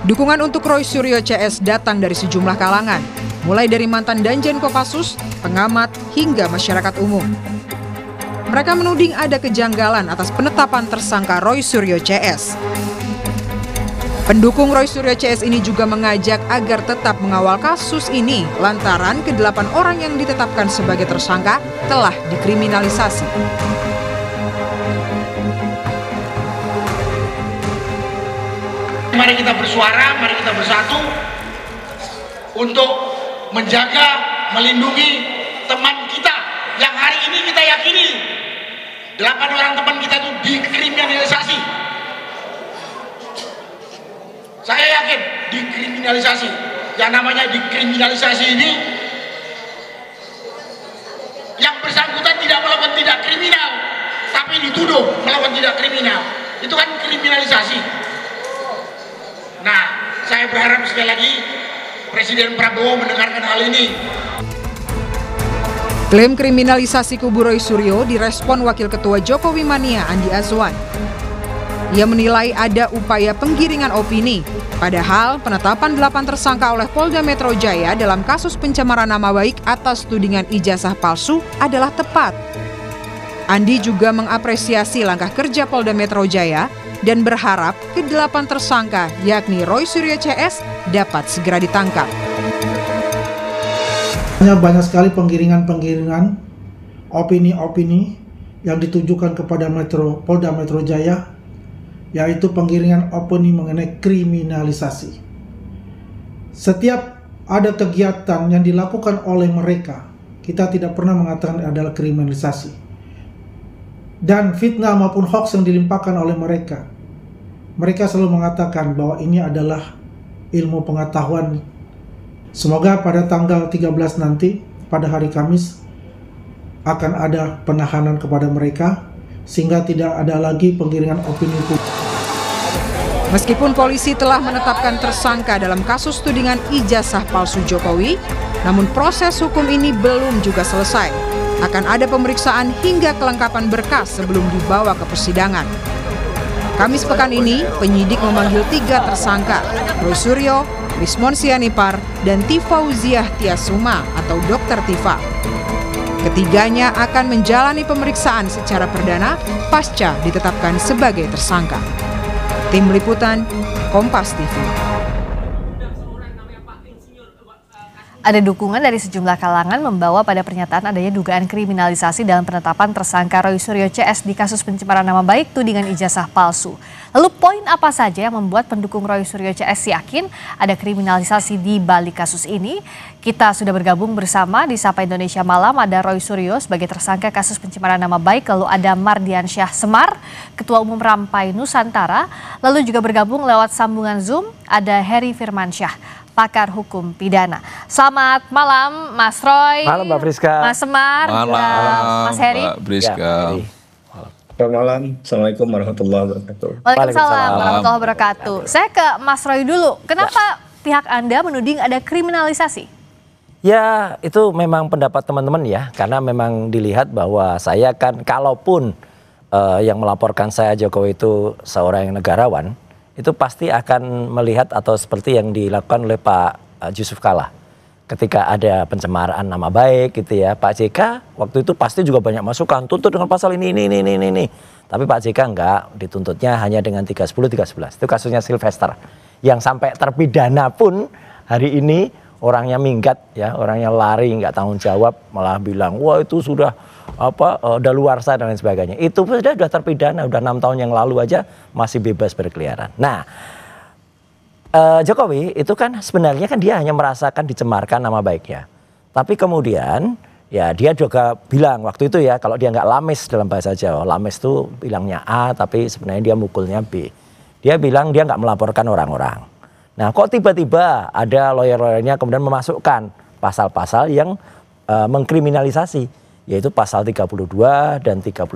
Dukungan untuk Roy Suryo CS datang dari sejumlah kalangan, mulai dari mantan Danjen Kopassus, pengamat, hingga masyarakat umum. Mereka menuding ada kejanggalan atas penetapan tersangka Roy Suryo CS. Pendukung Roy Suryo CS ini juga mengajak agar tetap mengawal kasus ini lantaran ke-8 orang yang ditetapkan sebagai tersangka telah dikriminalisasi. Mari kita bersuara, mari kita bersatu untuk menjaga, melindungi teman kita yang hari ini kita yakini 8 orang teman kita itu dikriminalisasi. Saya yakin dikriminalisasi. Yang namanya dikriminalisasi ini, yang bersangkutan tidak melakukan tindak kriminal, tapi dituduh melakukan tindak kriminal. Itu kan kriminalisasi. Nah, saya berharap sekali lagi Presiden Prabowo mendengarkan hal ini. Klaim kriminalisasi kubu Roy Suryo direspon Wakil Ketua Jokowi Mania Andi Azwan. Ia menilai ada upaya penggiringan opini, padahal penetapan 8 tersangka oleh Polda Metro Jaya dalam kasus pencemaran nama baik atas tudingan ijazah palsu adalah tepat. Andi juga mengapresiasi langkah kerja Polda Metro Jaya dan berharap ke-8 tersangka yakni Roy Suryo CS dapat segera ditangkap. Banyak sekali penggiringan opini-opini yang ditujukan kepada Polda Metro Jaya, yaitu penggiringan opini mengenai kriminalisasi. Setiap ada kegiatan yang dilakukan oleh mereka, kita tidak pernah mengatakan adalah kriminalisasi. Dan fitnah maupun hoax yang dilimpahkan oleh mereka selalu mengatakan bahwa ini adalah ilmu pengetahuan. Semoga pada tanggal 13 nanti, pada hari Kamis, akan ada penahanan kepada mereka, sehingga tidak ada lagi penggiringan opini publik. Meskipun polisi telah menetapkan tersangka dalam kasus tudingan ijazah palsu Jokowi, namun proses hukum ini belum juga selesai. Akan ada pemeriksaan hingga kelengkapan berkas sebelum dibawa ke persidangan. Kamis pekan ini, penyidik memanggil 3 tersangka, Roy Suryo, Rismon Sianipar, dan Tifauziah Tiasuma atau Dr. Tifa. Ketiganya akan menjalani pemeriksaan secara perdana pasca ditetapkan sebagai tersangka. Tim Liputan, Kompas TV. Ada dukungan dari sejumlah kalangan membawa pada pernyataan adanya dugaan kriminalisasi dalam penetapan tersangka Roy Suryo CS di kasus pencemaran nama baik tudingan ijazah palsu. Lalu poin apa saja yang membuat pendukung Roy Suryo CS yakin ada kriminalisasi di balik kasus ini? Kita sudah bergabung bersama di Sapa Indonesia Malam, ada Roy Suryo sebagai tersangka kasus pencemaran nama baik, lalu ada Mardiansyah Semar, Ketua Umum Rampai Nusantara, lalu juga bergabung lewat sambungan Zoom ada Heri Firmansyah, pakar hukum pidana. Selamat malam Mas Roy. Malam Mbak Friska. Mas Semar. Malam Mas Heri. Mbak Friska. Selamat malam. Assalamualaikum warahmatullahi wabarakatuh. Waalaikumsalam warahmatullahi wabarakatuh. Saya ke Mas Roy dulu. Kenapa pihak Anda menuding ada kriminalisasi? Ya, itu memang pendapat teman-teman ya. Karena memang dilihat bahwa saya kan kalaupun yang melaporkan saya Jokowi itu seorang yang negarawan, itu pasti akan melihat atau seperti yang dilakukan oleh Pak Yusuf Kalla. Ketika ada pencemaran nama baik gitu ya, Pak JK waktu itu pasti juga banyak masukan, tuntut dengan pasal ini. Tapi Pak JK enggak, dituntutnya hanya dengan 310, 311. Itu kasusnya Sylvester. Yang sampai terpidana pun hari ini orangnya minggat ya, orangnya lari, enggak tanggung jawab, malah bilang, wah itu sudah daluarsa dan lain sebagainya. Itu sudah terpidana, udah 6 tahun yang lalu aja masih bebas berkeliaran. Nah, Jokowi itu kan sebenarnya kan dia hanya merasakan dicemarkan nama baiknya. Tapi kemudian ya dia juga bilang waktu itu ya, kalau dia nggak lames dalam bahasa Jawa, lames itu bilangnya A tapi sebenarnya dia mukulnya B. Dia bilang dia nggak melaporkan orang-orang. Nah kok tiba-tiba ada lawyer-lawyernya kemudian memasukkan pasal-pasal yang mengkriminalisasi, yaitu pasal 32 dan 35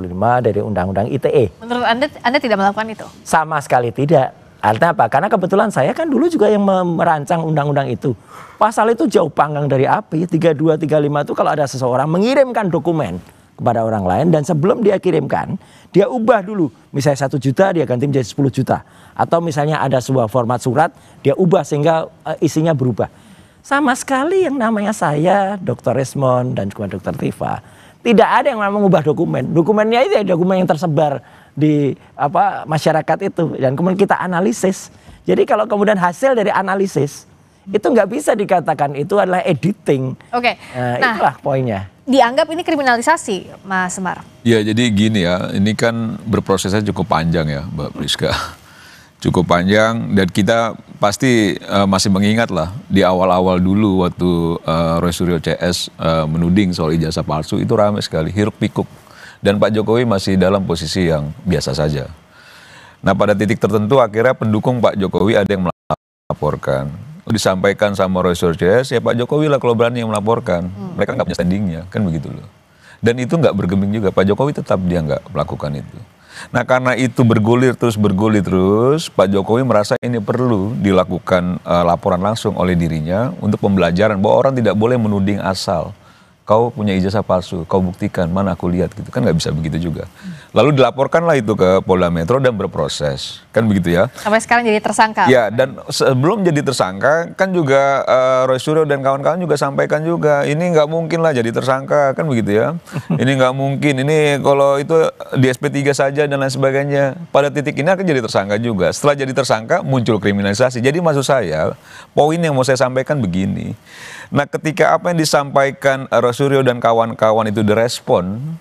dari Undang-Undang ITE. Menurut Anda tidak melakukan itu? Sama sekali tidak. Artinya apa? Karena kebetulan saya kan dulu juga yang merancang undang-undang itu. Pasal itu jauh panggang dari api. 32, 35 itu kalau ada seseorang mengirimkan dokumen kepada orang lain, dan sebelum dia kirimkan, dia ubah dulu. Misalnya 1 juta, dia ganti menjadi 10 juta. Atau misalnya ada sebuah format surat, dia ubah sehingga isinya berubah. Sama sekali yang namanya saya, Dr. Resmond, dan juga Dr. Tifa, tidak ada yang mengubah dokumen. Dokumennya itu dokumen yang tersebar di masyarakat itu. Dan kemudian kita analisis. Jadi kalau kemudian hasil dari analisis, itu nggak bisa dikatakan itu adalah editing. Oke, nah itulah poinnya. Dianggap ini kriminalisasi, Mas Semar? Ya, jadi gini ya, ini kan berprosesnya cukup panjang ya, Mbak Priska. Cukup panjang, dan kita pasti masih mengingat lah di awal-awal dulu waktu Roy Suryo CS menuding soal ijazah palsu, itu ramai sekali, hiruk pikuk. Dan Pak Jokowi masih dalam posisi yang biasa saja. Nah, pada titik tertentu akhirnya pendukung Pak Jokowi ada yang melaporkan. Disampaikan sama Roy Suryo CS, ya Pak Jokowi lah kalau berani yang melaporkan. Mereka nggak punya standingnya, kan begitu loh. Dan itu nggak bergeming juga, Pak Jokowi tetap dia nggak melakukan itu. Nah, karena itu bergulir terus, Pak Jokowi merasa ini perlu dilakukan laporan langsung oleh dirinya untuk pembelajaran bahwa orang tidak boleh menuding asal. Kau punya ijazah palsu, kau buktikan, mana aku lihat gitu. Kan nggak bisa begitu juga. Lalu dilaporkanlah itu ke Polda Metro dan berproses. Kan begitu ya. Sampai sekarang jadi tersangka. Ya, dan sebelum jadi tersangka, kan juga Roy Suryo dan kawan-kawan juga sampaikan juga, ini nggak mungkin lah jadi tersangka, kan begitu ya. Ini nggak mungkin, ini kalau itu di SP3 saja dan lain sebagainya. Pada titik ini akan jadi tersangka juga. Setelah jadi tersangka, muncul kriminalisasi. Jadi maksud saya, poin yang mau saya sampaikan begini. Nah, ketika apa yang disampaikan Roy Suryo dan kawan-kawan itu direspon,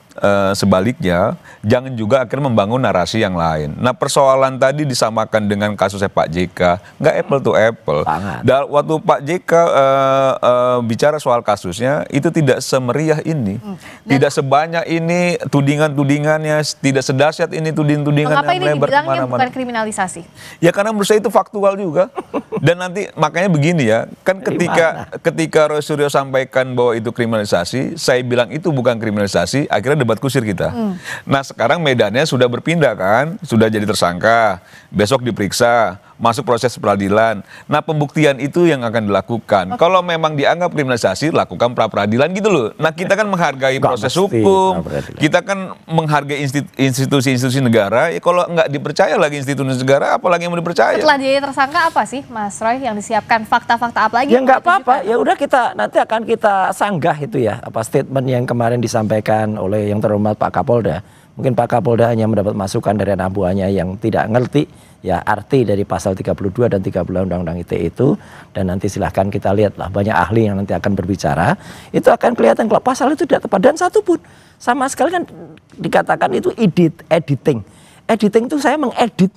sebaliknya, jangan juga akhirnya membangun narasi yang lain. Nah, persoalan tadi disamakan dengan kasusnya Pak JK, nggak apple to apple. Dan waktu Pak JK bicara soal kasusnya, itu tidak semeriah ini. Tidak sebanyak ini tudingan-tudingannya, tidak sedahsyat ini tudingan-tudingan yang melebar kemana-mana. Mengapa ini bukan kriminalisasi? Ya karena menurut saya itu faktual juga. Dan nanti makanya begini ya, kan ketika Roy Suryo sampaikan bahwa itu kriminalisasi, saya bilang itu bukan kriminalisasi, akhirnya debat kusir kita. Nah, sekarang medannya sudah berpindah kan, sudah jadi tersangka, besok diperiksa, masuk proses peradilan. Nah, pembuktian itu yang akan dilakukan. Kalau memang dianggap kriminalisasi, lakukan pra-peradilan gitu loh. Nah, kita kan menghargai proses hukum, kita kan menghargai institusi-institusi negara. Ya, kalau nggak dipercaya lagi institusi negara, apalagi yang mau dipercaya? Setelah jadi tersangka apa sih, Mas Roy, yang disiapkan? Fakta-fakta apa lagi? Ya nggak apa-apa, ya udah nanti akan kita sanggah itu ya, statement yang kemarin disampaikan oleh yang terhormat Pak Kapolda. Mungkin Pak Kapolda hanya mendapat masukan dari anak buahnya yang tidak ngerti ya arti dari pasal 32 dan 30 Undang-Undang ITE itu, dan nanti silahkan kita lihatlah, banyak ahli yang nanti akan berbicara, itu akan kelihatan kalau pasal itu tidak tepat. Dan satu pun sama sekali kan dikatakan itu editing itu saya mengedit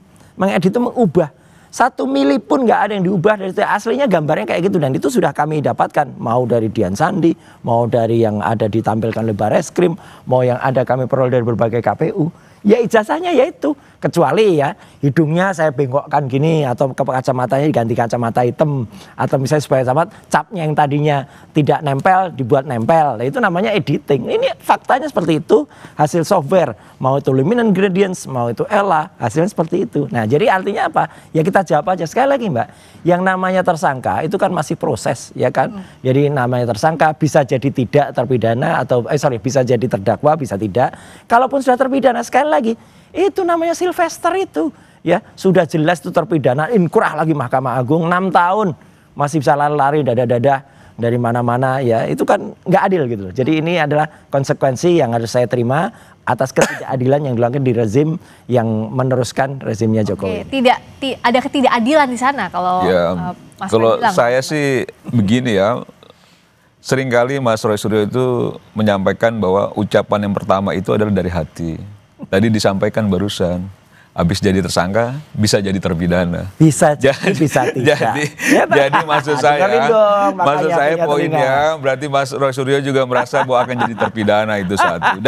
itu mengubah. 1 mili pun nggak ada yang diubah dari aslinya, gambarnya kayak gitu, dan itu sudah kami dapatkan, mau dari Dian Sandi, mau dari yang ada ditampilkan oleh Bareskrim, mau yang ada kami peroleh dari berbagai KPU. Ya ijazahnya yaitu, kecuali ya hidungnya saya bengkokkan gini, atau kacamatanya diganti kacamata hitam, atau misalnya supaya sama capnya yang tadinya tidak nempel dibuat nempel. Nah, itu namanya editing. Ini faktanya seperti itu, hasil software, mau itu luminant gradients, mau itu ELA, hasilnya seperti itu. Nah, jadi artinya apa? Ya kita jawab aja sekali lagi, Mbak. Yang namanya tersangka itu kan masih proses, ya kan? Jadi namanya tersangka bisa jadi tidak terpidana, atau bisa jadi terdakwa, bisa tidak. Kalaupun sudah terpidana, sekali lagi, itu namanya Sylvester itu, ya sudah jelas itu terpidana, inkrah lagi Mahkamah Agung 6 tahun masih bisa lari-lari dada-dada dari mana-mana, ya itu kan nggak adil gitu loh. Jadi ini adalah konsekuensi yang harus saya terima atas ketidakadilan yang dilakukan di rezim yang meneruskan rezimnya Jokowi. Ada ketidakadilan di sana kalau ya, Mas kalau bilang. saya sih begini ya. Seringkali Mas Roy Suryo itu menyampaikan bahwa ucapan yang pertama itu adalah dari hati. Tadi disampaikan barusan, habis jadi tersangka bisa jadi terpidana. Bisa tidak. Jadi maksud saya poinnya berarti Mas Roy Suryo juga merasa bahwa akan jadi terpidana, itu satu.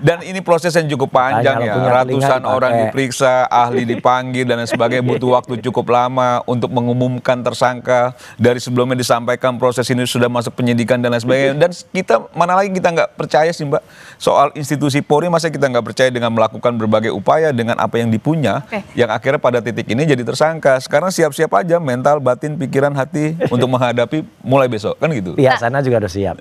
Dan ini proses yang cukup panjang ya, ratusan orang diperiksa, ahli dipanggil dan sebagainya, butuh waktu cukup lama untuk mengumumkan tersangka. Dari sebelumnya disampaikan proses ini sudah masuk penyidikan dan lain sebagainya. Dan kita mana lagi kita nggak percaya sih Mbak soal institusi Polri, masa kita nggak percaya dengan melakukan berbagai upaya dengan apa yang dipunya, yang akhirnya pada titik ini jadi tersangka. Sekarang siap-siap aja mental, batin, pikiran, hati untuk menghadapi mulai besok, kan gitu. Pihak sana juga harus siap.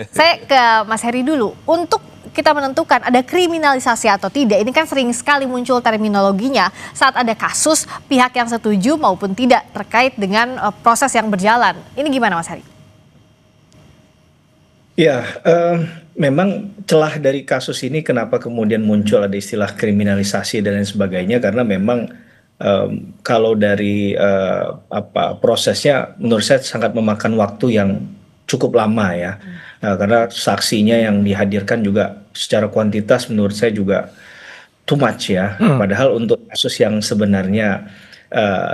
Saya ke Mas Heri dulu. Untuk kita menentukan ada kriminalisasi atau tidak? Ini kan sering sekali muncul terminologinya saat ada kasus pihak yang setuju maupun tidak terkait dengan proses yang berjalan. Ini gimana Mas Hari? Ya, memang celah dari kasus ini kenapa kemudian muncul ada istilah kriminalisasi dan lain sebagainya, karena memang kalau dari prosesnya menurut saya sangat memakan waktu yang cukup lama ya. Karena saksinya yang dihadirkan juga secara kuantitas menurut saya juga too much ya. Padahal untuk kasus yang sebenarnya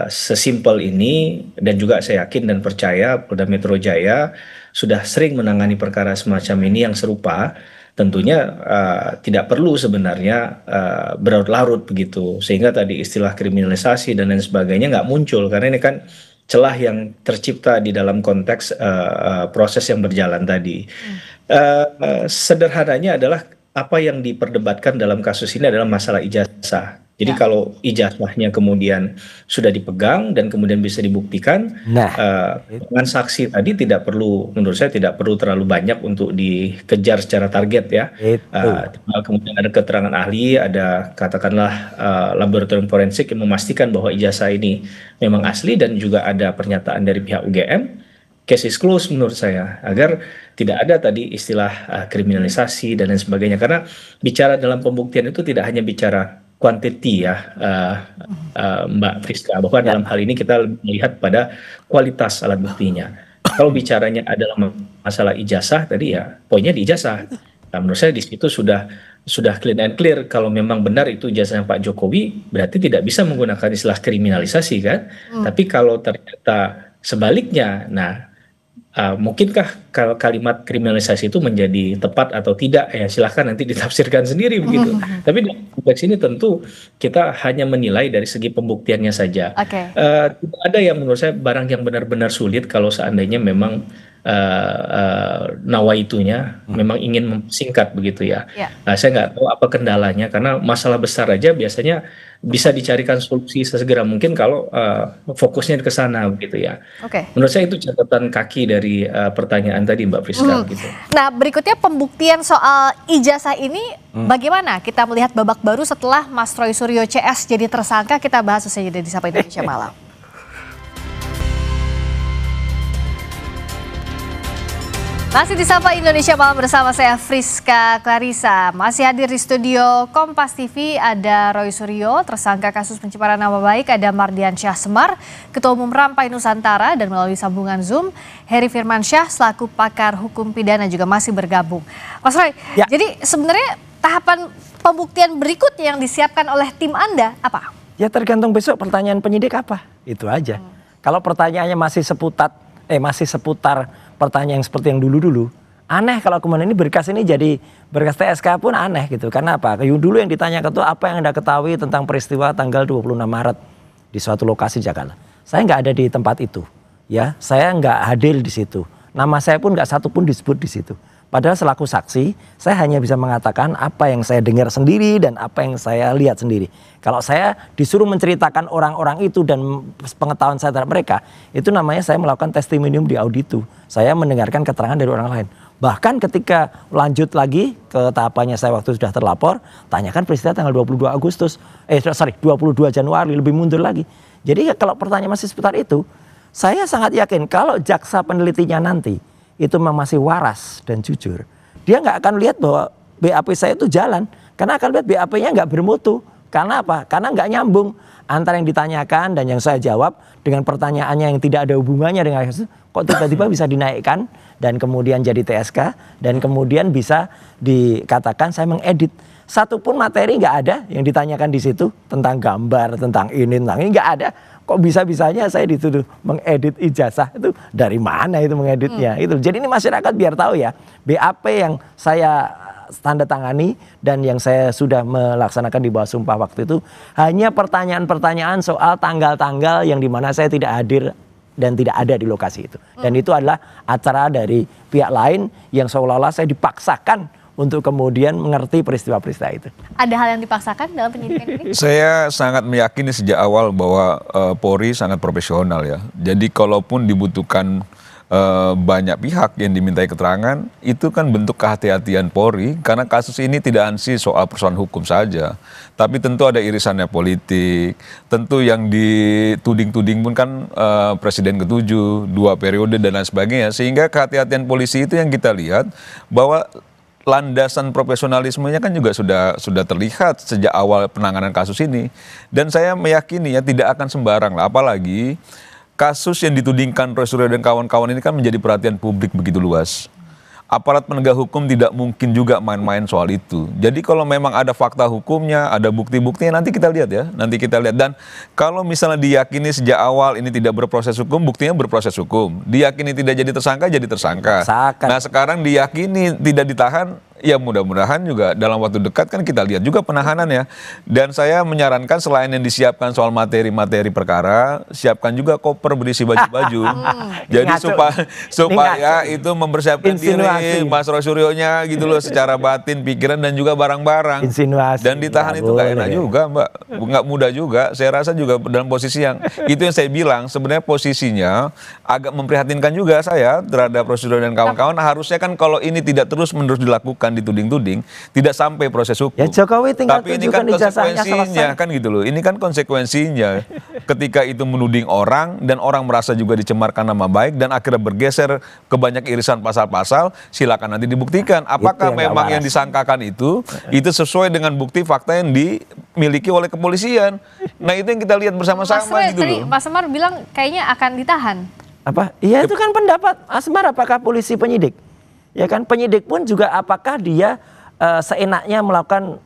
sesimpel ini, dan juga saya yakin dan percaya Polda Metro Jaya sudah sering menangani perkara semacam ini yang serupa, tentunya tidak perlu sebenarnya berlarut-larut begitu, sehingga tadi istilah kriminalisasi dan lain sebagainya nggak muncul, karena ini kan celah yang tercipta di dalam konteks proses yang berjalan tadi. Sederhananya adalah apa yang diperdebatkan dalam kasus ini adalah masalah ijazah. Jadi kalau ijazahnya kemudian sudah dipegang dan kemudian bisa dibuktikan, dengan saksi tadi tidak perlu, menurut saya tidak perlu terlalu banyak untuk dikejar secara target ya. Kemudian ada keterangan ahli, ada katakanlah laboratorium forensik yang memastikan bahwa ijazah ini memang asli, dan juga ada pernyataan dari pihak UGM. Case is closed menurut saya, agar tidak ada tadi istilah kriminalisasi dan lain sebagainya. Karena bicara dalam pembuktian itu tidak hanya bicara quantity ya, Mbak Friska, bahwa dalam hal ini kita melihat pada kualitas alat buktinya. Kalau bicaranya adalah masalah ijazah tadi ya, poinnya di ijazah. Nah, menurut saya di situ sudah clean and clear. Kalau memang benar itu ijazahnya Pak Jokowi, berarti tidak bisa menggunakan istilah kriminalisasi kan. Tapi kalau ternyata sebaliknya, nah mungkinkah kalau kalimat kriminalisasi itu menjadi tepat atau tidak, ya silahkan nanti ditafsirkan sendiri begitu. Tapi di konteks ini tentu kita hanya menilai dari segi pembuktiannya saja. Tidak ada yang menurut saya barang yang benar-benar sulit kalau seandainya memang nawaitunya memang ingin memsingkat begitu ya. Saya nggak tahu apa kendalanya, karena masalah besar aja biasanya bisa dicarikan solusi sesegera mungkin kalau fokusnya ke sana begitu ya. Menurut saya itu catatan kaki dari pertanyaan tadi Mbak Friska. Gitu. Nah, berikutnya pembuktian soal ijazah ini bagaimana kita melihat babak baru setelah Mas Roy Suryo CS jadi tersangka? Kita bahas usai jeda di Sapa Indonesia Malam. Masih di Sapa Indonesia Malam bersama saya Friska Clarissa. Masih hadir di studio Kompas TV ada Roy Suryo, tersangka kasus pencemaran nama baik, ada Mardian Syah Semar, Ketua Umum Rampai Nusantara, dan melalui sambungan Zoom, Heri Firmansyah selaku pakar hukum pidana juga masih bergabung. Mas Roy, jadi sebenarnya tahapan pembuktian berikut yang disiapkan oleh tim Anda apa? Ya tergantung besok pertanyaan penyidik apa, itu aja. Kalau pertanyaannya masih seputar pertanyaan yang seperti yang dulu-dulu, aneh kalau kemudian ini berkas ini jadi berkas TSK pun aneh gitu. Karena apa? Dulu yang ditanyakan itu apa yang Anda ketahui tentang peristiwa tanggal 26 Maret di suatu lokasi Jakarta. Saya nggak ada di tempat itu, ya. Saya nggak hadir di situ. Nama saya pun nggak satu pun disebut di situ. Padahal selaku saksi, saya hanya bisa mengatakan apa yang saya dengar sendiri dan apa yang saya lihat sendiri. Kalau saya disuruh menceritakan orang-orang itu dan pengetahuan saya terhadap mereka, itu namanya saya melakukan testimonium di auditu. Saya mendengarkan keterangan dari orang lain. Bahkan ketika lanjut lagi ke tahapannya saya waktu sudah terlapor, tanyakan peristiwa tanggal 22 Januari, lebih mundur lagi. Jadi kalau pertanyaan masih seputar itu, saya sangat yakin kalau jaksa penelitinya nanti itu memang masih waras dan jujur, dia nggak akan lihat bahwa BAP saya itu jalan, karena akan lihat BAP-nya nggak bermutu. Karena apa? Karena nggak nyambung antara yang ditanyakan dan yang saya jawab dengan pertanyaannya yang tidak ada hubungannya dengan kasus. Kok tiba-tiba bisa dinaikkan dan kemudian jadi TSK dan kemudian bisa dikatakan saya mengedit. Satu pun materi nggak ada yang ditanyakan di situ tentang gambar, tentang ini nggak ada. Kok bisa-bisanya saya dituduh mengedit ijazah, itu dari mana itu mengeditnya? Itu. Jadi ini masyarakat biar tahu ya, BAP yang saya tanda tangani dan yang saya sudah melaksanakan di bawah sumpah waktu itu hanya pertanyaan-pertanyaan soal tanggal-tanggal yang dimana saya tidak hadir dan tidak ada di lokasi itu. Dan itu adalah acara dari pihak lain yang seolah-olah saya dipaksakan untuk kemudian mengerti peristiwa-peristiwa itu. Ada hal yang dipaksakan dalam penyidikan ini? Saya sangat meyakini sejak awal bahwa Polri sangat profesional ya. Jadi kalaupun dibutuhkan banyak pihak yang dimintai keterangan, itu kan bentuk kehati-hatian Polri, karena kasus ini tidak ansih soal persoalan hukum saja, tapi tentu ada irisannya politik, tentu yang dituding-tuding pun kan Presiden ke-7, 2 periode dan lain sebagainya, sehingga kehati-hatian polisi itu yang kita lihat bahwa landasan profesionalismenya kan juga sudah terlihat sejak awal penanganan kasus ini. Dan saya meyakini ya tidak akan sembarang lah, apalagi kasus yang ditudingkan Roy Suryo dan kawan-kawan ini kan menjadi perhatian publik begitu luas. Aparat penegak hukum tidak mungkin juga main-main soal itu. Jadi kalau memang ada fakta hukumnya, ada bukti-buktinya, nanti kita lihat ya. Nanti kita lihat. Dan kalau misalnya diyakini sejak awal ini tidak berproses hukum, buktinya berproses hukum. Diyakini tidak jadi tersangka, jadi tersangka. Nah sekarang diyakini tidak ditahan, ya mudah-mudahan juga dalam waktu dekat kan kita lihat juga penahanan ya. Dan saya menyarankan selain yang disiapkan soal materi-materi perkara, siapkan juga koper berisi baju-baju. Jadi supaya itu mempersiapkan diri Mas Roy Suryonya gitu loh secara batin, pikiran dan juga barang-barang. Dan ditahan itu gak enak juga Mbak, nggak mudah juga. Saya rasa juga dalam posisi yang itu yang saya bilang sebenarnya posisinya agak memprihatinkan juga saya terhadap Roy Suryo dan kawan-kawan. Harusnya kan kalau ini tidak terus-menerus dilakukan, dituding-tuding, tidak sampai proses hukum. Ya Jokowi tinggal tapi ini kan konsekuensinya kan gitu loh. Ini kan konsekuensinya ketika itu menuding orang dan orang merasa juga dicemarkan nama baik dan akhirnya bergeser ke banyak irisan pasal-pasal, silakan nanti dibuktikan apakah memang yang disangkakan itu sesuai dengan bukti fakta yang dimiliki oleh kepolisian. Nah itu yang kita lihat bersama-sama gitu loh. Mas Semar bilang kayaknya akan ditahan. Apa? Iya itu kan pendapat Mas Semar, apakah polisi penyidik? Ya kan penyidik pun juga apakah dia seenaknya melakukan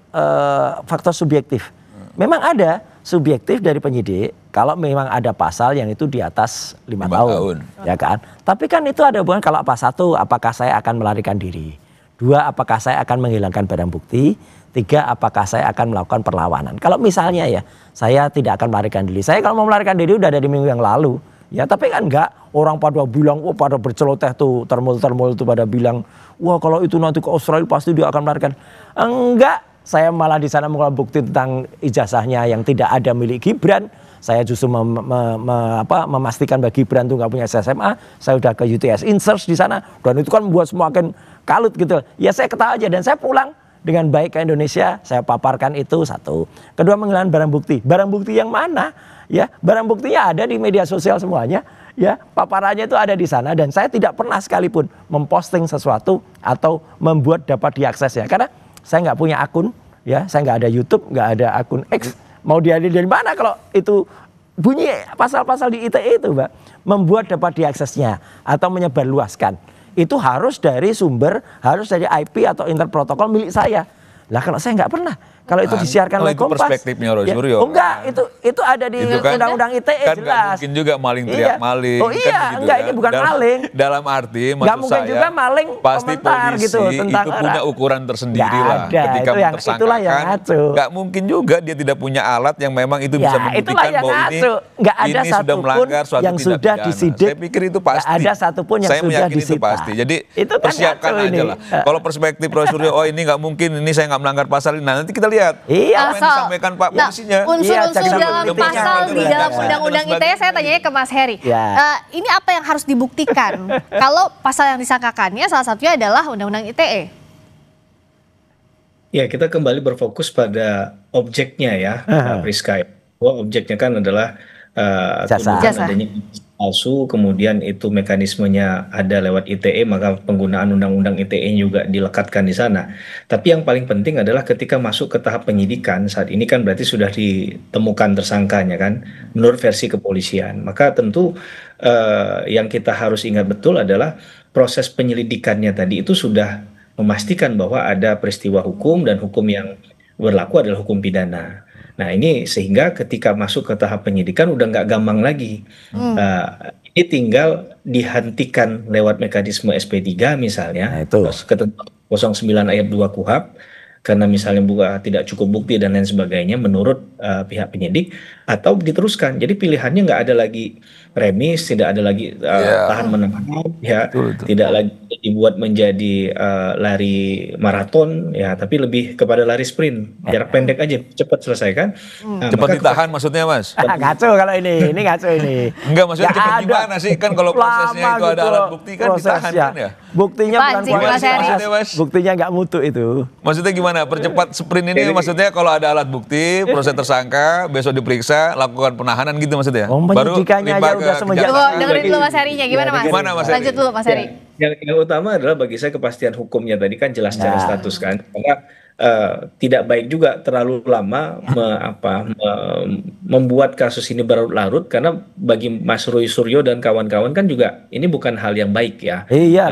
faktor subjektif. Memang ada subjektif dari penyidik kalau memang ada pasal yang itu di atas 5 tahun. Ya kan. Tapi kan itu ada hubungan kalau apa, 1, apakah saya akan melarikan diri. 2, apakah saya akan menghilangkan barang bukti. 3, apakah saya akan melakukan perlawanan. Kalau misalnya ya saya tidak akan melarikan diri. Saya kalau mau melarikan diri udah dari minggu yang lalu. Ya tapi kan enggak, orang pada bilang, wah pada berceloteh tuh, termul tuh pada bilang, wah kalau itu nanti ke Australia pasti dia akan melarikan. Enggak, saya malah di sana mengulang bukti tentang ijazahnya yang tidak ada milik Gibran. Saya justru memastikan bahwa Gibran tuh nggak punya SMA. Saya udah ke UTS Insearch di sana, dan itu kan membuat semakin kalut gitu. Ya saya ketawa aja dan saya pulang dengan baik ke Indonesia. Saya paparkan itu 1. 2, menghilangkan barang bukti. Barang bukti yang mana? Ya, barang buktinya ada di media sosial semuanya. Ya, paparannya itu ada di sana dan saya tidak pernah sekalipun memposting sesuatu atau membuat dapat diakses ya. Karena saya nggak punya akun, ya, saya nggak ada YouTube, nggak ada akun X. Mau diambil dari mana kalau itu bunyi pasal-pasal di ITE itu, Mbak, membuat dapat diaksesnya atau menyebarluaskan. Itu harus dari sumber, harus dari IP atau interprotokol milik saya. Lah kalau saya nggak pernah. Kalau itu disiarkan oleh Kompas. Itu perspektifnya Roy Suryo. Enggak, itu ada di Undang-Undang ITE kan jelas. Kan mungkin juga maling teriak maling. Oh iya, kan enggak, ini bukan maling. Dalam arti maksud mungkin saya juga maling pasti polisi gitu, tentang itu punya ukuran tersendiri lah. Ketika mentersangkakan, nggak mungkin juga dia tidak punya alat yang memang itu bisa membuktikan bahwa ini sudah melanggar suatu yang sudah disidik. Saya pikir itu pasti. Nggak ada satupun yang sudah disita. Itu pasti. Jadi persiapkan aja lah. Kalau perspektif Roy Suryo, oh ini nggak mungkin, ini saya nggak melanggar pasal ini. Nah nanti kita lihat. Iya. Yang disampaikan Pak polisinya. Unsur-unsur dalam pasal di dalam Undang-Undang ITE saya tanyanya ke Mas Heri. Ini apa yang harus dibuktikan? Kalau pasal yang disangkakannya salah satunya adalah Undang-Undang ITE. Ya, kita kembali berfokus pada objeknya ya, Priska. Bahwa objeknya kan adalah tuduhan adanya palsu, kemudian itu mekanismenya ada lewat ITE, maka penggunaan undang-undang ITE juga dilekatkan di sana. Tapi yang paling penting adalah ketika masuk ke tahap penyidikan, saat ini kan berarti sudah ditemukan tersangkanya kan, menurut versi kepolisian. Maka tentu yang kita harus ingat betul adalah proses penyelidikannya tadi itu sudah memastikan bahwa ada peristiwa hukum dan hukum yang berlaku adalah hukum pidana. Nah ini sehingga ketika masuk ke tahap penyidikan udah nggak gampang lagi. Ini tinggal dihentikan lewat mekanisme SP3 misalnya, ketentuan 09 ayat 2 KUHP, karena misalnya tidak cukup bukti dan lain sebagainya menurut pihak penyidik atau diteruskan. Jadi pilihannya nggak ada lagi remis, tidak ada lagi tahan menahan, ya, tidak lagi dibuat menjadi lari maraton, ya, tapi lebih kepada lari sprint, jarak pendek aja, cepat selesaikan. Cepat ditahan maksudnya, Mas? Ngaco kalau ini ngaco ini. Enggak, maksudnya cepat gimana sih? Kan kalau prosesnya itu ada alat bukti kan ditahan kan ya? Buktinya buktinya nggak mutu itu. Maksudnya gimana? Percepat sprint ini maksudnya kalau ada alat bukti, proses tersangka, besok diperiksa, lakukan penahanan gitu maksudnya? Baru limbah ke kejaksaan. Dengerin dulu Mas Herinya, gimana Mas? Gimana, Mas Heri? Lanjut dulu Mas Heri. Yang utama adalah bagi saya kepastian hukumnya tadi kan jelas secara status kan. Karena tidak baik juga terlalu lama membuat kasus ini berlarut, karena bagi Mas Roy Suryo dan kawan-kawan kan juga ini bukan hal yang baik ya. Iya.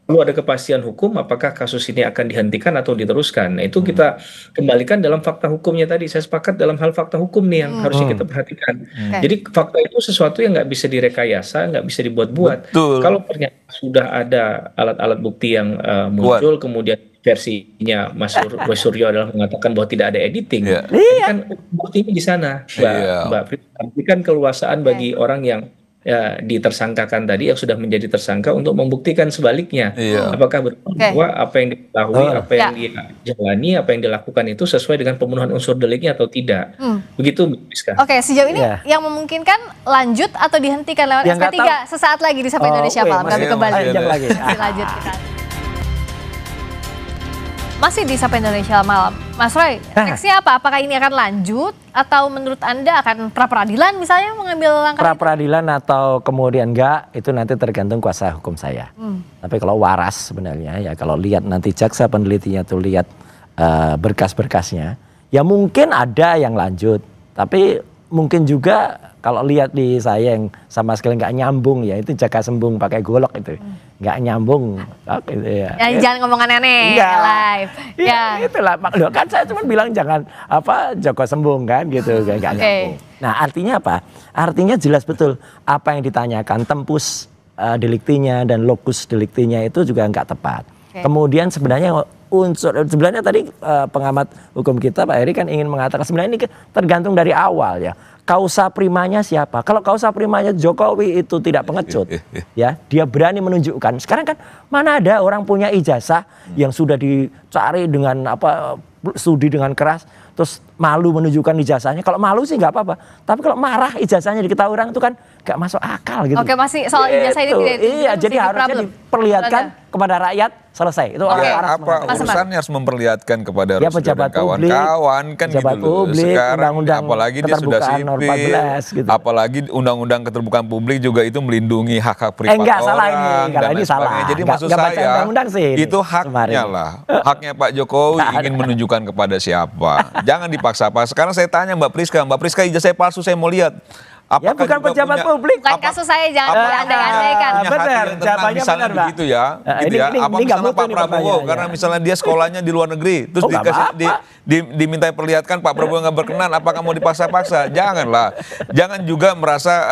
Perlu ada kepastian hukum apakah kasus ini akan dihentikan atau diteruskan. Nah, itu kita kembalikan dalam fakta hukumnya tadi. Saya sepakat dalam hal fakta hukum nih yang harusnya kita perhatikan. Jadi fakta itu sesuatu yang nggak bisa direkayasa, nggak bisa dibuat-buat. Kalau ternyata sudah ada alat-alat bukti yang muncul, kemudian versinya Mas Roy Suryo adalah mengatakan bahwa tidak ada editing. Kan buktinya di sana, Mbak Frida. Berikan keluasaan bagi orang yang ditersangkakan tadi, yang sudah menjadi tersangka, untuk membuktikan sebaliknya. Apakah bahwa apa yang diketahui, apa yang dijalani, apa yang dilakukan itu sesuai dengan pemenuhan unsur deliknya atau tidak. Begitu, Rizka. Oke, sejauh ini yang memungkinkan lanjut atau dihentikan lewat SP3 sesaat lagi di Sapa Indonesia Malam. Kami kembali. Lanjut kita. Masih di Sapa Indonesia Malam. Mas Roy, nextnya apa? Apakah ini akan lanjut atau menurut Anda akan pra-peradilan misalnya mengambil langkah pra-peradilan atau kemudian enggak, itu nanti tergantung kuasa hukum saya. Tapi kalau waras sebenarnya, ya kalau lihat nanti jaksa penelitinya tuh lihat berkas-berkasnya, ya mungkin ada yang lanjut. Tapi mungkin juga kalau lihat di saya yang sama sekali nggak nyambung, ya itu Jaka Sembung pakai golok itu. Nggak nyambung, gitu ya. Jangan ngomong aneh-aneh live. Ya itulah, kan saya cuma bilang jangan Joko Sembung kan gitu, nggak nyambung. Nah artinya apa? Artinya jelas betul apa yang ditanyakan tempus deliktinya dan lokus deliktinya itu juga nggak tepat. Kemudian sebenarnya tadi pengamat hukum kita Pak Heri kan ingin mengatakan sebenarnya ini tergantung dari awal ya. Kausa primanya siapa? Kalau kausa primanya Jokowi itu tidak pengecut, ya dia berani menunjukkan. Sekarang kan mana ada orang punya ijazah yang sudah dicari dengan studi dengan keras, terus malu menunjukkan ijazahnya. Kalau malu sih nggak apa-apa, tapi kalau marah ijazahnya diketahui orang itu kan nggak masuk akal gitu. Oke, masih soal ijazah ini tidak. Iya, jadi harusnya diperlihatkan kepada rakyat, selesai. Itu urusannya harus memperlihatkan kepada pejabat publik, kawan-kawan kan pejabat gitu loh. Publik, sekarang apalagi dia sudah sipil, gitu. Apalagi undang-undang keterbukaan publik juga itu melindungi hak-hak privat orang. Salah ini, kalau ini salah. Jadi maksud saya itu haknya lah. Haknya Pak Jokowi ingin menunjukkan kepada siapa. Jangan dipaksa-paksa. Sekarang saya tanya Mbak Priska ijazah palsu saya mau lihat. Ya bukan pejabat publik. Bukan kasus saya, jangan andai-andaikan. Benar, jawabannya benar begitu ya. Apa misalnya Pak Prabowo karena misalnya dia sekolahnya di luar negeri, terus diminta perlihatkan Pak Prabowo nggak berkenan, apakah mau dipaksa-paksa? Janganlah. Jangan juga merasa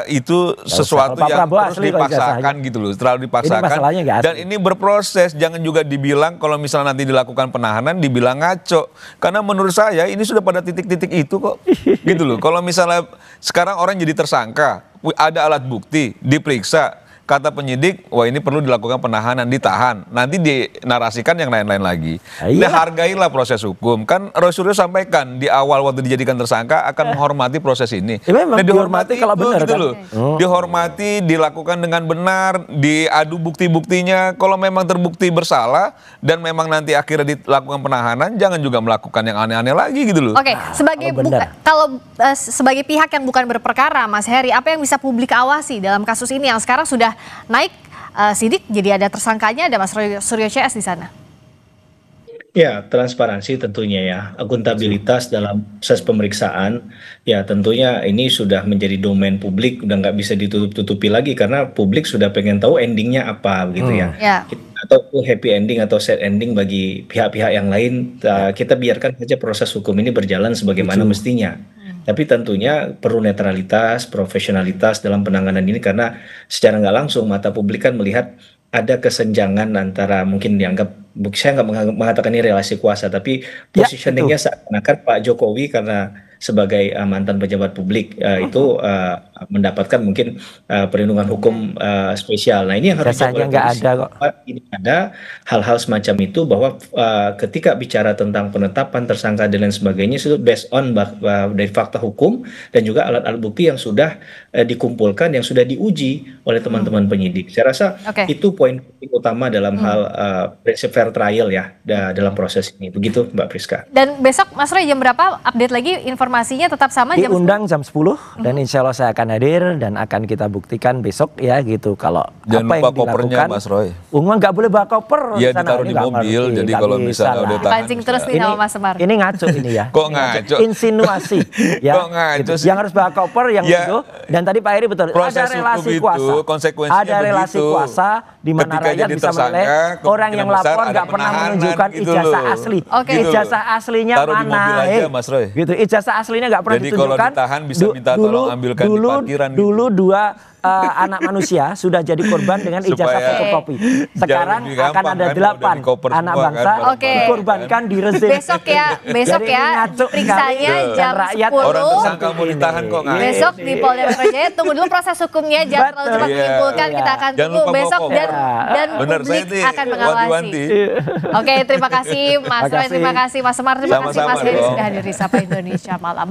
itu sesuatu yang terus dipaksakan gitu loh, terlalu dipaksakan. Dan ini berproses, jangan juga dibilang kalau misalnya nanti dilakukan penahanan dibilang ngaco. Karena menurut saya ini sudah pada titik-titik itu kok. Gitu loh. Kalau misalnya sekarang orang jadi tersangka, ada alat bukti, diperiksa, kata penyidik, wah ini perlu dilakukan penahanan, ditahan, nanti dinarasikan yang lain-lain lagi. Nah, hargailah proses hukum. Kan Roy Suryo sampaikan di awal waktu dijadikan tersangka akan menghormati proses ini. Memang dihormati kalau benar gitu loh. Dihormati, dilakukan dengan benar, diadu bukti-buktinya. Kalau memang terbukti bersalah dan memang nanti akhirnya dilakukan penahanan, jangan juga melakukan yang aneh-aneh lagi gitu loh. Oke, sebagai pihak yang bukan berperkara, Mas Heri, apa yang bisa publik awasi dalam kasus ini yang sekarang sudah naik sidik, jadi ada tersangkanya, ada Mas Roy Suryo CS di sana? Ya, transparansi tentunya ya, akuntabilitas dalam proses pemeriksaan, ya tentunya ini sudah menjadi domain publik, udah nggak bisa ditutup-tutupi lagi karena publik sudah pengen tahu endingnya apa begitu ya. Atau happy ending atau sad ending bagi pihak-pihak yang lain, kita biarkan saja proses hukum ini berjalan sebagaimana mestinya. Tapi tentunya perlu netralitas, profesionalitas dalam penanganan ini karena secara nggak langsung mata publik kan melihat ada kesenjangan antara mungkin dianggap, saya nggak mengatakan ini relasi kuasa, tapi positioningnya seakan-akan Pak Jokowi karena sebagai mantan pejabat publik itu mendapatkan mungkin perlindungan hukum spesial. Nah ini yang harus Biasanya nggak ada kok. Ini ada hal-hal semacam itu bahwa ketika bicara tentang penetapan tersangka dan lain sebagainya itu based on dari fakta hukum dan juga alat-alat bukti yang sudah dikumpulkan, yang sudah diuji oleh teman-teman penyidik. Saya rasa itu poin utama dalam hal prinsip fair trial ya dalam proses ini. Begitu Mbak Priska. Dan besok Mas Roy jam berapa update lagi informasinya tetap sama jam 10? Diundang jam 10 dan insya Allah saya akan hadir dan akan kita buktikan besok ya gitu kalau jangan apa lupa yang kopernya dilakukan. Mas Roy. Nggak boleh bawa koper. Iya ditaruh di mobil jadi kalau misalnya udah tahan. Pancing terus nih sama Mas Semar. Ini ngaco ini ya. Kok ngaco? Insinuasi. Ya, kok ngaco sih? Yang harus bawa koper yang itu dan tadi Pak Heri betul proses ada relasi hukum kuasa. Itu, konsekuensinya ada relasi begitu. kuasa di mana Ketika rakyat jadi bisa menilai orang yang lapor nggak pernah menunjukkan ijazah asli. Ijazah aslinya taruh mana? Di mobil aja, Mas Roy. Gitu. Ijazah aslinya nggak pernah ditunjukkan. Jadi kalau ditahan bisa minta tolong ambilkan di parkiran. Dulu dua anak manusia sudah jadi korban dengan ijazah fotokopi. Sekarang akan ada 8 anak bangsa dikorbankan di rezim. Besok ya periksanya jam 10. Orang tersangka mau ditahan kok nggak? Besok di Polda Metro Jaya tunggu dulu proses hukumnya, jangan terlalu cepat menyimpulkan. Kita akan tunggu besok dan publik akan mengawasi. Oke, terima kasih Mas Roy, terima kasih Mas Semar, terima kasih Mas Heri sudah hadir di Sapa Indonesia Malam.